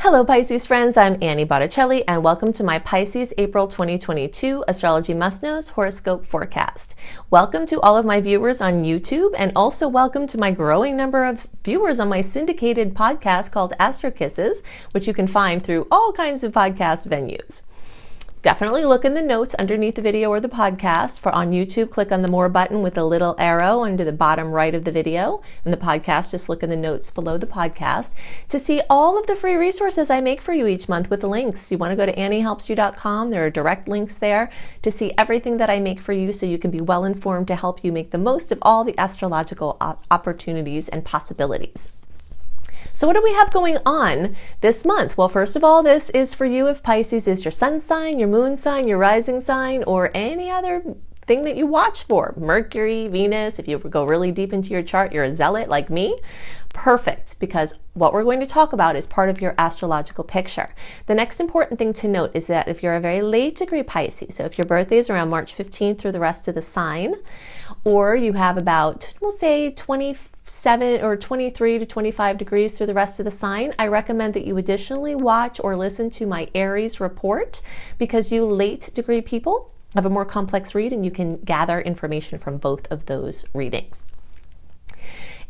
Hello Pisces friends, I'm Annie Botticelli and welcome to my Pisces April 2022 Astrology Must-Knows Horoscope Forecast. Welcome to all of my viewers on YouTube and also welcome to my growing number of viewers on my syndicated podcast called Astro Kisses, which you can find through all kinds of podcast venues. Definitely look in the notes underneath the video or the podcast. For on YouTube, click on the More button with the little arrow under the bottom right of the video. And the podcast, just look in the notes below the podcast to see all of the free resources I make for you each month with links. You want to go to anniehelpsyou.com. There are direct links there to see everything that I make for you so you can be well informed to help you make the most of all the astrological opportunities and possibilities. So what do we have going on this month? Well, first of all, this is for you if Pisces is your sun sign, your moon sign, your rising sign, or any other thing that you watch for. Mercury, Venus, if you go really deep into your chart, you're a zealot like me. Perfect, because what we're going to talk about is part of your astrological picture. The next important thing to note is that if you're a very late degree Pisces, so if your birthday is around March 15th through the rest of the sign, or you have about, we'll say 27 or 23 to 25 degrees through the rest of the sign, I recommend that you additionally watch or listen to my Aries report, because you late degree people have a more complex read and you can gather information from both of those readings.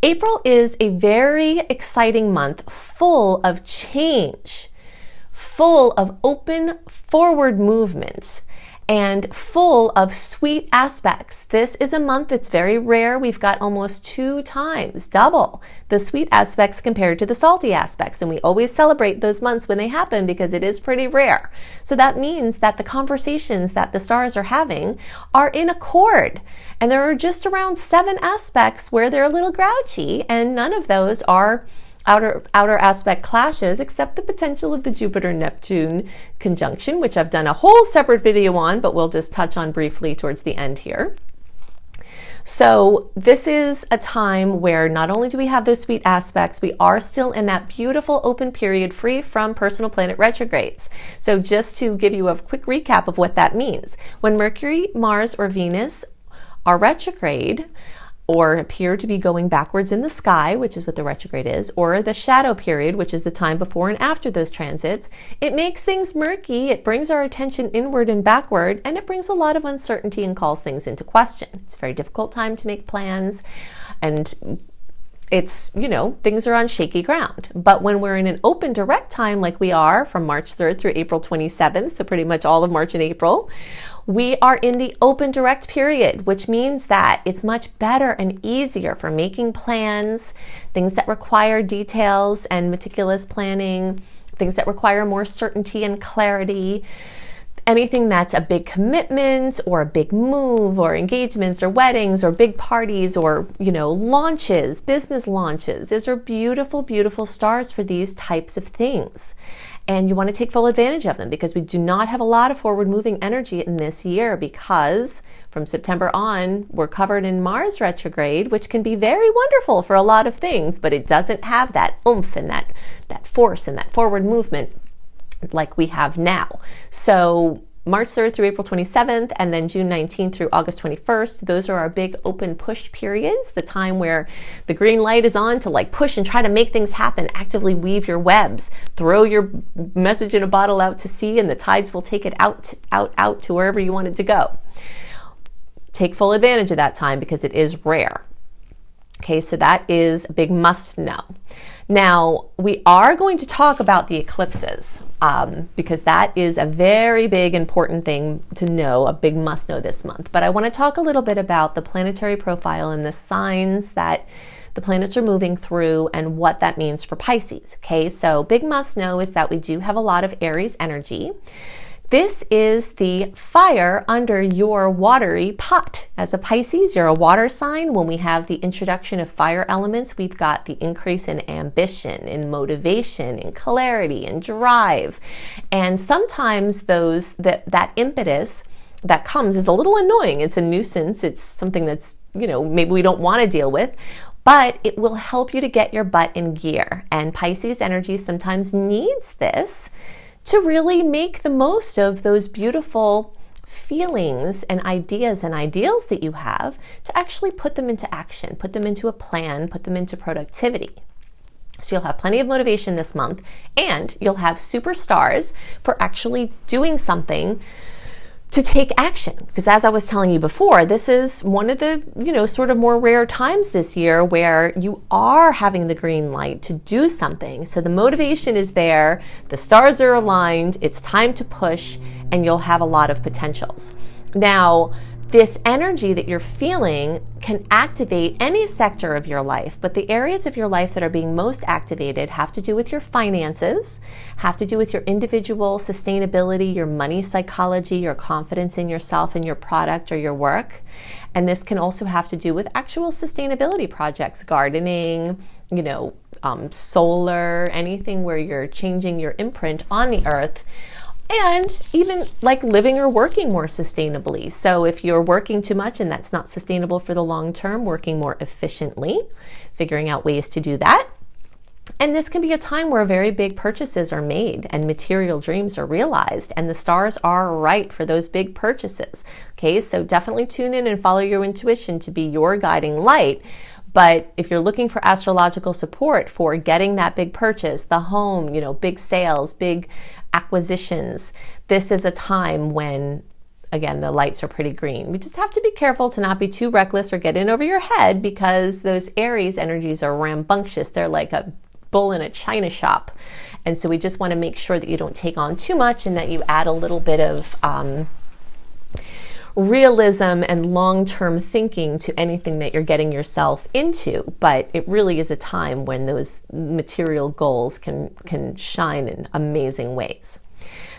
April is a very exciting month, full of change, full of open forward movements, and full of sweet aspects. This is a month that's very rare. We've got almost 2 times, double, the sweet aspects compared to the salty aspects. And we always celebrate those months when they happen because it is pretty rare. So that means that the conversations that the stars are having are in accord. And there are just around 7 aspects where they're a little grouchy, and none of those are outer aspect clashes, except the potential of the Jupiter-Neptune conjunction, which I've done a whole separate video on, but we'll just touch on briefly towards the end here. So this is a time where not only do we have those sweet aspects, we are still in that beautiful open period free from personal planet retrogrades. So just to give you a quick recap of what that means. When Mercury, Mars, or Venus are retrograde, or appear to be going backwards in the sky, which is what the retrograde is, or the shadow period, which is the time before and after those transits, it makes things murky, it brings our attention inward and backward, and it brings a lot of uncertainty and calls things into question. It's a very difficult time to make plans, and it's, things are on shaky ground. But when we're in an open direct time like we are from March 3rd through April 27th, so pretty much all of March and April, we are in the open direct period, which means that it's much better and easier for making plans, things that require details and meticulous planning, things that require more certainty and clarity, anything that's a big commitment or a big move or engagements or weddings or big parties or, launches, business launches. These are beautiful, beautiful stars for these types of things. And you want to take full advantage of them, because we do not have a lot of forward moving energy in this year, because from September on, we're covered in Mars retrograde, which can be very wonderful for a lot of things, but it doesn't have that oomph and that force and that forward movement like we have now. So March 3rd through April 27th, and then June 19th through August 21st. Those are our big open push periods, the time where the green light is on to push and try to make things happen, actively weave your webs, throw your message in a bottle out to sea, and the tides will take it out to wherever you want it to go. Take full advantage of that time because it is rare. Okay, so that is a big must know. Now, we are going to talk about the eclipses because that is a very big, important thing to know, a big must know this month. But I want to talk a little bit about the planetary profile and the signs that the planets are moving through and what that means for Pisces. Okay, so big must know is that we do have a lot of Aries energy. This is the fire under your watery pot. As a Pisces, you're a water sign. When we have the introduction of fire elements, we've got the increase in ambition, in motivation, in clarity, and drive. And sometimes that impetus that comes is a little annoying. It's a nuisance. It's something that's, maybe we don't want to deal with. But it will help you to get your butt in gear. And Pisces energy sometimes needs this to really make the most of those beautiful feelings and ideas and ideals that you have, to actually put them into action, put them into a plan, put them into productivity. So you'll have plenty of motivation this month, and you'll have superstars for actually doing something to take action. Because as I was telling you before, this is one of the, sort of more rare times this year where you are having the green light to do something. So the motivation is there, the stars are aligned, it's time to push, and you'll have a lot of potentials. Now, this energy that you're feeling can activate any sector of your life, but the areas of your life that are being most activated have to do with your finances, have to do with your individual sustainability, your money psychology, your confidence in yourself and your product or your work. And this can also have to do with actual sustainability projects, gardening, solar, anything where you're changing your imprint on the earth. And even like living or working more sustainably. So if you're working too much and that's not sustainable for the long term, working more efficiently, figuring out ways to do that. And this can be a time where very big purchases are made and material dreams are realized, and the stars are right for those big purchases. Okay, so definitely tune in and follow your intuition to be your guiding light. But if you're looking for astrological support for getting that big purchase, the home, big sales, big acquisitions, this is a time when, again, the lights are pretty green. We just have to be careful to not be too reckless or get in over your head, because those Aries energies are rambunctious. They're like a bull in a china shop. And so we just want to make sure that you don't take on too much and that you add a little bit of realism and long-term thinking to anything that you're getting yourself into. But it really is a time when those material goals can shine in amazing ways.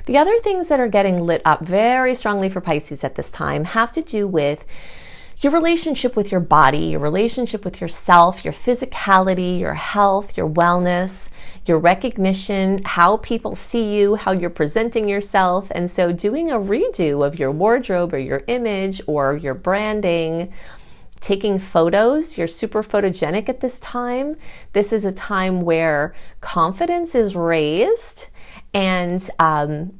The other things that are getting lit up very strongly for Pisces at this time have to do with your relationship with your body, your relationship with yourself, your physicality, your health, your wellness, your recognition, how people see you, how you're presenting yourself. And so doing a redo of your wardrobe or your image or your branding, taking photos, you're super photogenic at this time. This is a time where confidence is raised. And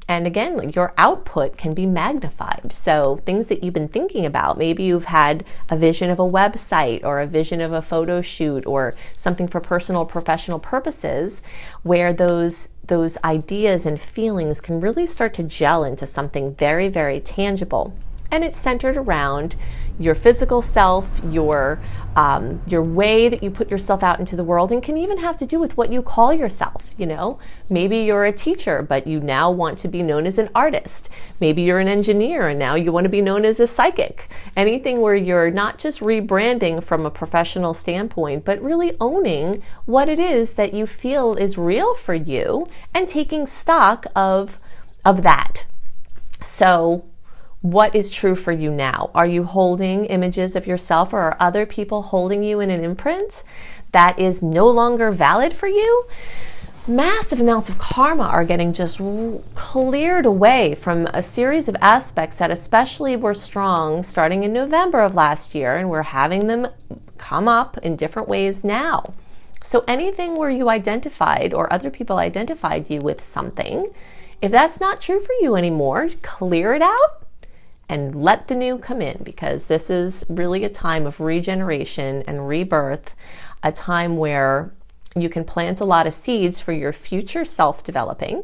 again, like your output can be magnified. So things that you've been thinking about, maybe you've had a vision of a website or a vision of a photo shoot or something for personal, professional purposes, where those ideas and feelings can really start to gel into something very, very tangible. And it's centered around your physical self, your way that you put yourself out into the world, and can even have to do with what you call yourself. Maybe you're a teacher, but you now want to be known as an artist. Maybe you're an engineer, and now you want to be known as a psychic. Anything where you're not just rebranding from a professional standpoint, but really owning what it is that you feel is real for you and taking stock of that. So, what is true for you now? Are you holding images of yourself, or are other people holding you in an imprint that is no longer valid for you? Massive amounts of karma are getting just cleared away from a series of aspects that especially were strong starting in November of last year, and we're having them come up in different ways now. So anything where you identified or other people identified you with something, if that's not true for you anymore, clear it out and let the new come in, because this is really a time of regeneration and rebirth, a time where you can plant a lot of seeds for your future self-developing,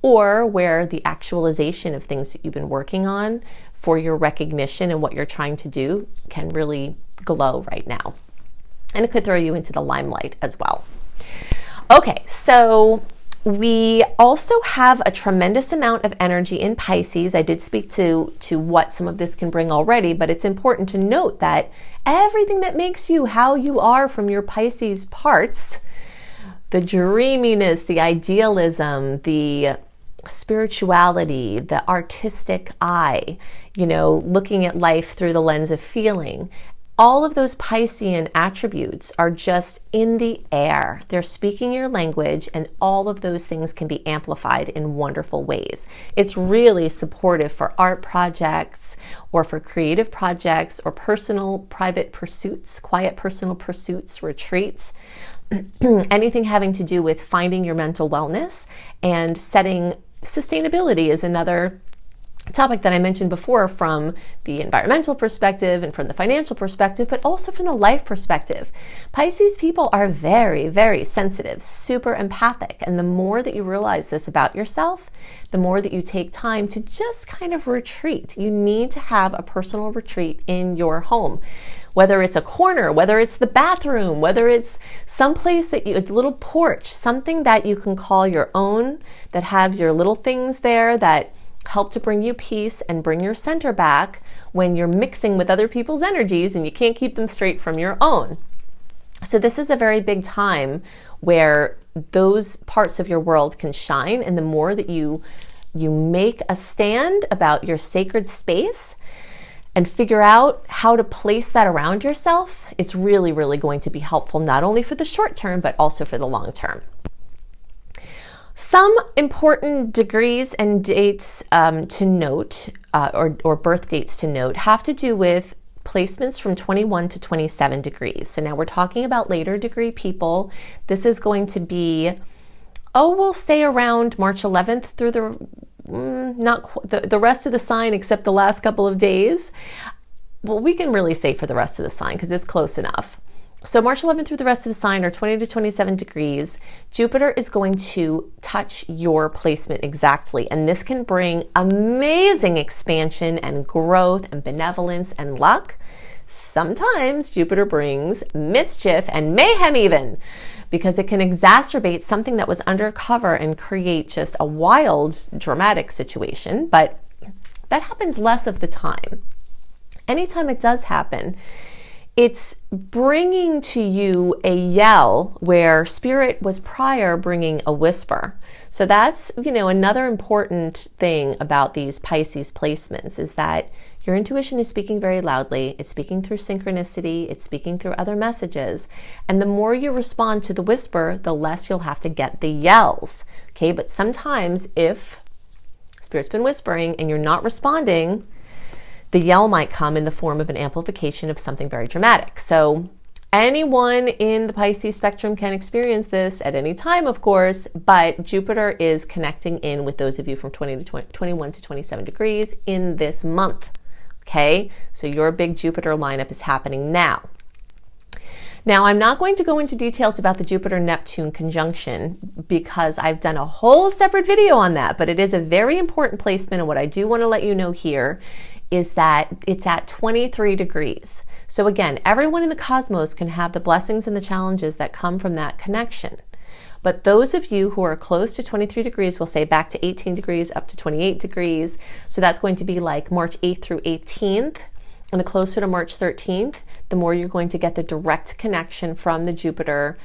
or where the actualization of things that you've been working on for your recognition and what you're trying to do can really glow right now. And it could throw you into the limelight as well. Okay, so we also have a tremendous amount of energy in Pisces. I did speak to what some of this can bring already, but it's important to note that everything that makes you how you are from your Pisces parts, the dreaminess, the idealism, the spirituality, the artistic eye, looking at life through the lens of feeling, all of those Piscean attributes are just in the air. They're speaking your language, and all of those things can be amplified in wonderful ways. It's really supportive for art projects or for creative projects or personal private pursuits, quiet personal pursuits, retreats, anything having to do with finding your mental wellness. And setting sustainability is another topic that I mentioned before from the environmental perspective and from the financial perspective, but also from the life perspective. Pisces people are very, very sensitive, super empathic. And the more that you realize this about yourself, the more that you take time to just kind of retreat. You need to have a personal retreat in your home. Whether it's a corner, whether it's the bathroom, whether it's someplace that a little porch, something that you can call your own, that have your little things there that help to bring you peace and bring your center back when you're mixing with other people's energies and you can't keep them straight from your own. So this is a very big time where those parts of your world can shine, and the more that you make a stand about your sacred space and figure out how to place that around yourself, it's really, really going to be helpful, not only for the short term, but also for the long term. Some important degrees and dates to note, or birth dates to note, have to do with placements from 21 to 27 degrees. So now we're talking about later degree people. This is going to be, we'll stay around March 11th through the rest of the sign except the last couple of days. Well, we can really say for the rest of the sign because it's close enough. So March 11th through the rest of the sign are 20 to 27 degrees. Jupiter is going to touch your placement exactly. And this can bring amazing expansion and growth and benevolence and luck. Sometimes Jupiter brings mischief and mayhem even, because it can exacerbate something that was undercover and create just a wild, dramatic situation. But that happens less of the time. Anytime it does happen, it's bringing to you a yell where spirit was prior bringing a whisper. So that's, another important thing about these Pisces placements is that your intuition is speaking very loudly. It's speaking through synchronicity. It's speaking through other messages. And the more you respond to the whisper, the less you'll have to get the yells. Okay, but sometimes if spirit's been whispering and you're not responding, the yell might come in the form of an amplification of something very dramatic. So anyone in the Pisces spectrum can experience this at any time, of course, but Jupiter is connecting in with those of you from 21 to 27 degrees in this month. Okay, so your big Jupiter lineup is happening now. Now, I'm not going to go into details about the Jupiter-Neptune conjunction because I've done a whole separate video on that, but it is a very important placement, and what I do want to let you know here is that it's at 23 degrees. So again, everyone in the cosmos can have the blessings and the challenges that come from that connection. But those of you who are close to 23 degrees will say back to 18 degrees up to 28 degrees. So that's going to be like March 8th through 18th. And the closer to March 13th, the more you're going to get the direct connection from the Jupiter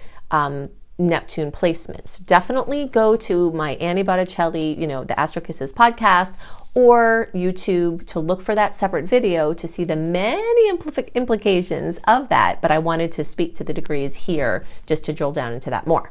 Neptune placements. Definitely go to my Annie Botticelli, the Astro Kisses podcast, or YouTube to look for that separate video to see the many implications of that. But I wanted to speak to the degrees here just to drill down into that more.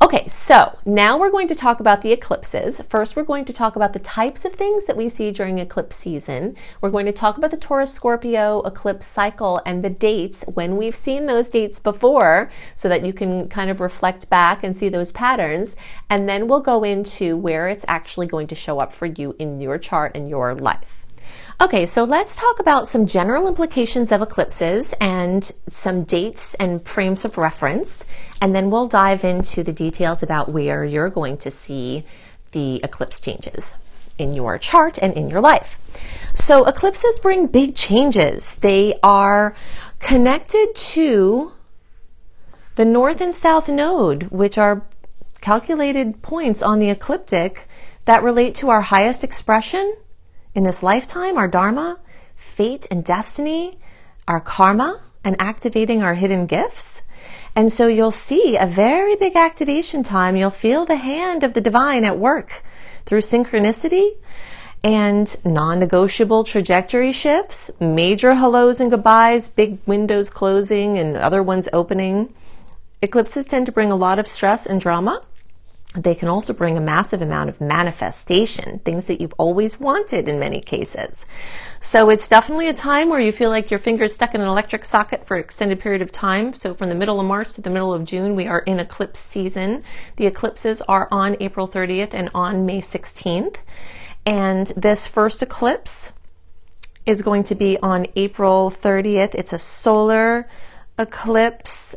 Okay, so now we're going to talk about the eclipses. First, we're going to talk about the types of things that we see during eclipse season. We're going to talk about the Taurus-Scorpio eclipse cycle and the dates when we've seen those dates before so that you can kind of reflect back and see those patterns. And then we'll go into where it's actually going to show up for you in your chart and your life. Okay, so let's talk about some general implications of eclipses and some dates and frames of reference, and then we'll dive into the details about where you're going to see the eclipse changes in your chart and in your life. So eclipses bring big changes. They are connected to the North and South Node, which are calculated points on the ecliptic that relate to our highest expression in this lifetime, our dharma, fate and destiny, our karma, and activating our hidden gifts. And so you'll see a very big activation time. You'll feel the hand of the divine at work through synchronicity and non-negotiable trajectory shifts, major hellos and goodbyes, big windows closing and other ones opening. Eclipses tend to bring a lot of stress and drama. They can also bring a massive amount of manifestation, things that you've always wanted in many cases. So it's definitely a time where you feel like your finger is stuck in an electric socket for an extended period of time. So from the middle of March to the middle of June, we are in eclipse season. The eclipses are on April 30th and on May 16th. And this first eclipse is going to be on April 30th. It's a solar eclipse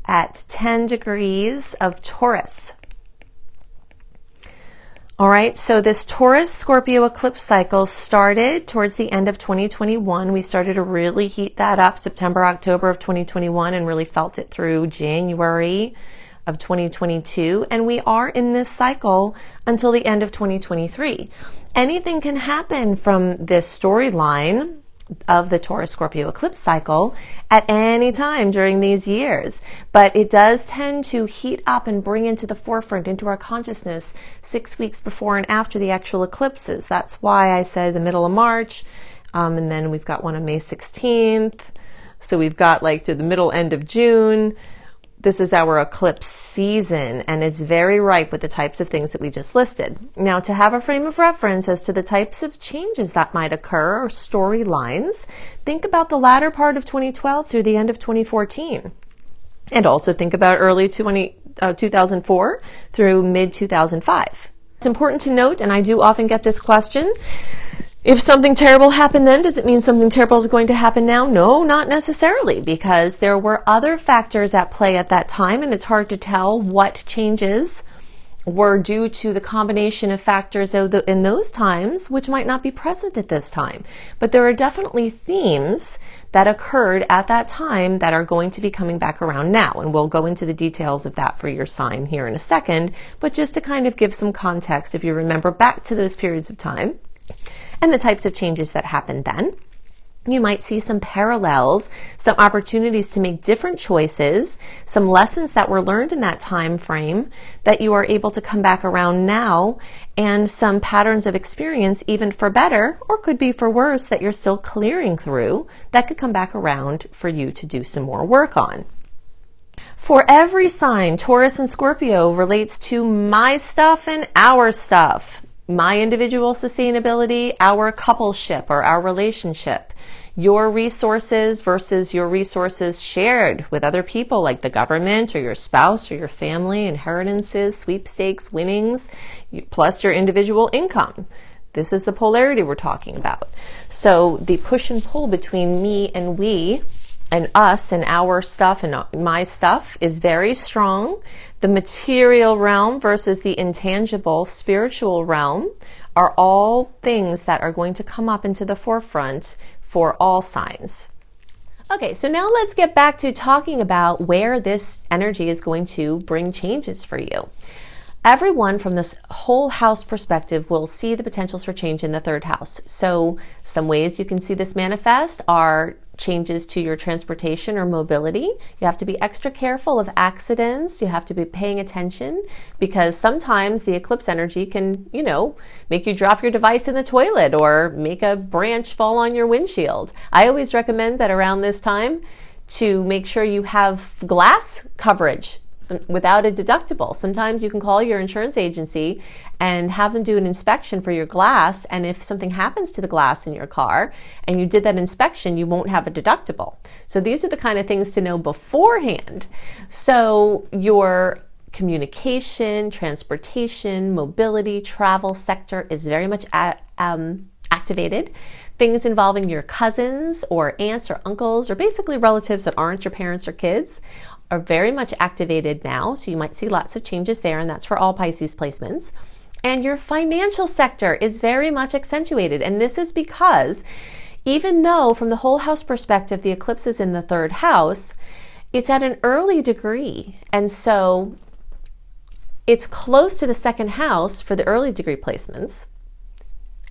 at 10 degrees of Taurus. All right, so this Taurus-Scorpio eclipse cycle started towards the end of 2021. We started to really heat that up September, October of 2021 and really felt it through January of 2022. And we are in this cycle until the end of 2023. Anything can happen from this storyline of the Taurus-Scorpio eclipse cycle at any time during these years. But it does tend to heat up and bring into the forefront, into our consciousness 6 weeks before and after the actual eclipses. That's why I said the middle of March, and then we've got one on May 16th. So we've got like to the middle end of June. This is our eclipse season, and it's very ripe with the types of things that we just listed. Now, to have a frame of reference as to the types of changes that might occur or storylines, think about the latter part of 2012 through the end of 2014. And also think about early 2004 through mid-2005. It's important to note, and I do often get this question, if something terrible happened then, does it mean something terrible is going to happen now? No, not necessarily, because there were other factors at play at that time, and it's hard to tell what changes were due to the combination of factors in those times, which might not be present at this time. But there are definitely themes that occurred at that time that are going to be coming back around now, and we'll go into the details of that for your sign here in a second. But just to kind of give some context, if you remember back to those periods of time, and the types of changes that happened then, you might see some parallels, some opportunities to make different choices, some lessons that were learned in that time frame that you are able to come back around now, and some patterns of experience, even for better or could be for worse, that you're still clearing through that could come back around for you to do some more work on. For every sign, Taurus and Scorpio relates to my stuff and our stuff. My individual sustainability, our coupleship or our relationship, your resources versus your resources shared with other people like the government or your spouse or your family, inheritances, sweepstakes, winnings, plus your individual income. This is the polarity we're talking about. So the push and pull between me and we and us and our stuff and my stuff is very strong. The material realm versus the intangible spiritual realm are all things that are going to come up into the forefront for all signs. Okay, so now let's get back to talking about where this energy is going to bring changes for you. Everyone from this whole house perspective will see the potentials for change in the third house. So some ways you can see this manifest are changes to your transportation or mobility. You have to be extra careful of accidents. You have to be paying attention because sometimes the eclipse energy can, make you drop your device in the toilet or make a branch fall on your windshield. I always recommend that around this time to make sure you have glass coverage without a deductible. Sometimes you can call your insurance agency and have them do an inspection for your glass, and if something happens to the glass in your car and you did that inspection, you won't have a deductible. So these are the kind of things to know beforehand. So your communication, transportation, mobility, travel sector is very much activated. Things involving your cousins or aunts or uncles or basically relatives that aren't your parents or kids are very much activated now. So you might see lots of changes there, and that's for all Pisces placements. And your financial sector is very much accentuated. And this is because even though from the whole house perspective, the eclipse is in the third house, it's at an early degree. And so it's close to the second house for the early degree placements.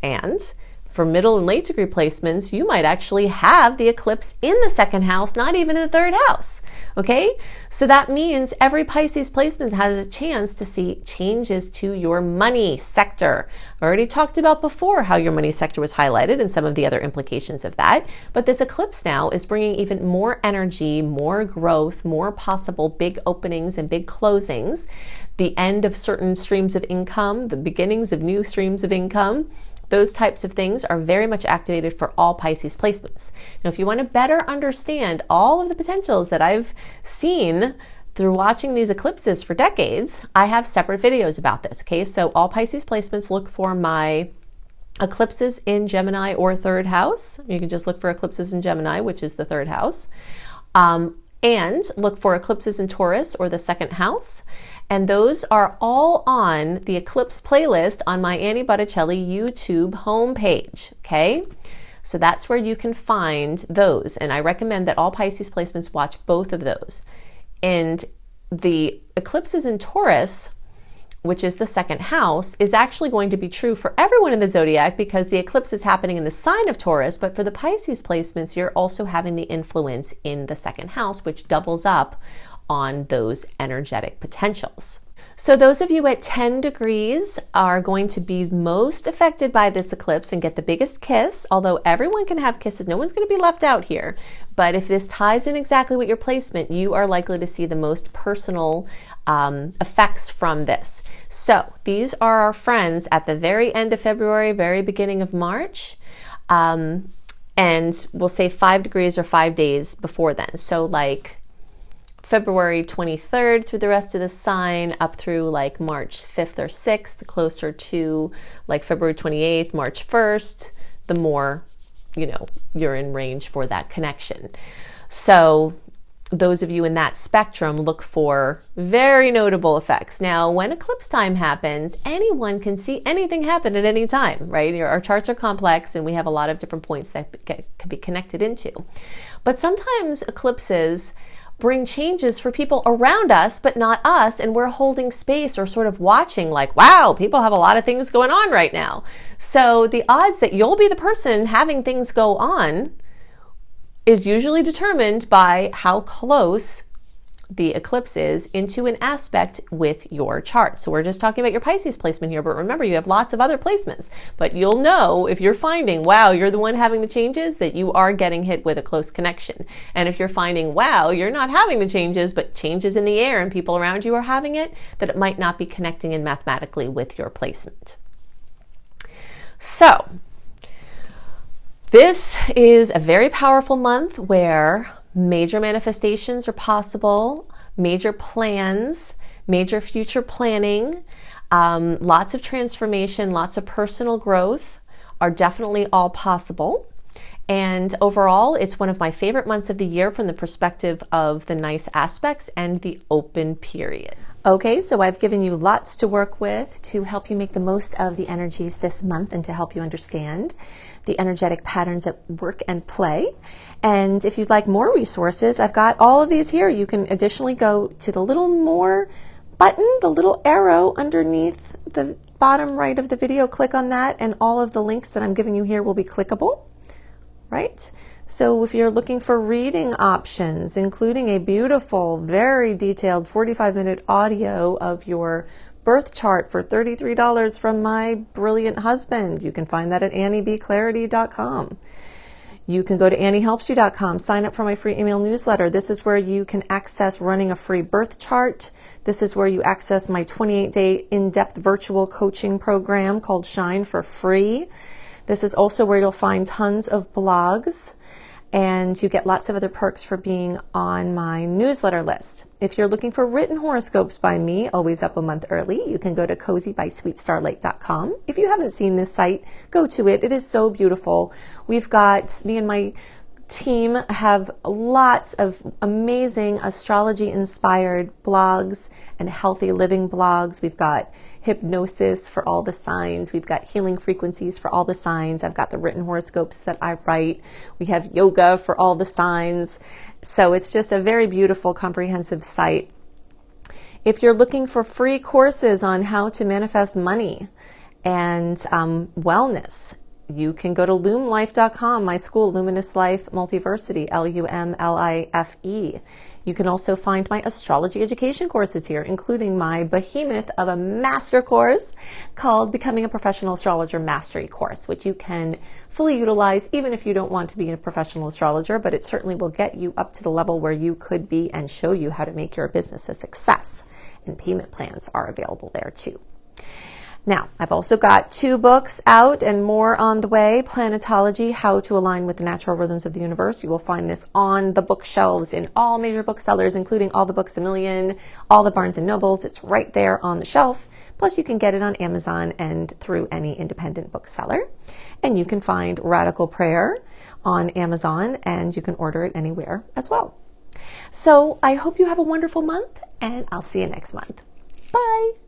And for middle and late degree placements, you might actually have the eclipse in the second house, not even in the third house. Okay? So that means every Pisces placement has a chance to see changes to your money sector. I already talked about before how your money sector was highlighted and some of the other implications of that. But this eclipse now is bringing even more energy, more growth, more possible big openings and big closings, the end of certain streams of income, the beginnings of new streams of income. Those types of things are very much activated for all Pisces placements. Now, if you want to better understand all of the potentials that I've seen through watching these eclipses for decades, I have separate videos about this, okay? So all Pisces placements, look for my eclipses in Gemini or third house. You can just look for eclipses in Gemini, which is the third house. And look for eclipses in Taurus or the second house. And those are all on the eclipse playlist on my Annie Botticelli YouTube homepage, okay? So that's where you can find those. And I recommend that all Pisces placements watch both of those. And the eclipses in Taurus, which is the second house, is actually going to be true for everyone in the zodiac because the eclipse is happening in the sign of Taurus, but for the Pisces placements, you're also having the influence in the second house, which doubles up on those energetic potentials. So those of you at 10 degrees are going to be most affected by this eclipse and get the biggest kiss, although everyone can have kisses. No one's going to be left out here. But if this ties in exactly with your placement, you are likely to see the most personal effects from this. So these are our friends at the very end of February, very beginning of March. And we'll say 5 degrees or 5 days before then. So like February 23rd through the rest of the sign up through like March 5th or 6th, closer to like February 28th, March 1st, the more, you're in range for that connection. So those of you in that spectrum look for very notable effects. Now, when eclipse time happens, anyone can see anything happen at any time, right? Our charts are complex and we have a lot of different points that can be connected into. But sometimes eclipses bring changes for people around us, but not us, and we're holding space or sort of watching like, wow, people have a lot of things going on right now. So the odds that you'll be the person having things go on is usually determined by how close the eclipse is into an aspect with your chart. So we're just talking about your Pisces placement here, but remember you have lots of other placements. But you'll know if you're finding, wow, you're the one having the changes, that you are getting hit with a close connection. And if you're finding, wow, you're not having the changes, but changes in the air and people around you are having it, that it might not be connecting in mathematically with your placement. So this is a very powerful month where major manifestations are possible, major plans, major future planning, lots of transformation, lots of personal growth are definitely all possible. And overall, it's one of my favorite months of the year from the perspective of the nice aspects and the open period. Okay, so I've given you lots to work with to help you make the most of the energies this month and to help you understand the energetic patterns at work and play. And if you'd like more resources, I've got all of these here. You can additionally go to the little more button, the little arrow underneath the bottom right of the video. Click on that and all of the links that I'm giving you here will be clickable, right? So if you're looking for reading options, including a beautiful, very detailed 45-minute audio of your birth chart for $33 from my brilliant husband, you can find that at anniebclarity.com. You can go to anniehelpsyou.com, sign up for my free email newsletter. This is where you can access running a free birth chart. This is where you access my 28-day in-depth virtual coaching program called Shine for free. This is also where you'll find tons of blogs, and you get lots of other perks for being on my newsletter list. If you're looking for written horoscopes by me, always up a month early, you can go to cozybysweetstarlight.com. If you haven't seen this site, go to it. It is so beautiful. We've got, me and my team have lots of amazing astrology-inspired blogs and healthy living blogs. We've got hypnosis for all the signs. We've got healing frequencies for all the signs. I've got the written horoscopes that I write. We have yoga for all the signs. So it's just a very beautiful, comprehensive site. If you're looking for free courses on how to manifest money and wellness, you can go to lumlife.com, my school, Luminous Life Multiversity, LUMLIFE. You can also find my astrology education courses here, including my behemoth of a master course called Becoming a Professional Astrologer Mastery Course, which you can fully utilize even if you don't want to be a professional astrologer, but it certainly will get you up to the level where you could be and show you how to make your business a success. And payment plans are available there too. Now, I've also got 2 books out and more on the way. Planetology, How to Align with the Natural Rhythms of the Universe. You will find this on the bookshelves in all major booksellers, including all the Books A Million, all the Barnes & Nobles. It's right there on the shelf. Plus, you can get it on Amazon and through any independent bookseller. And you can find Radical Prayer on Amazon, and you can order it anywhere as well. So I hope you have a wonderful month, and I'll see you next month. Bye!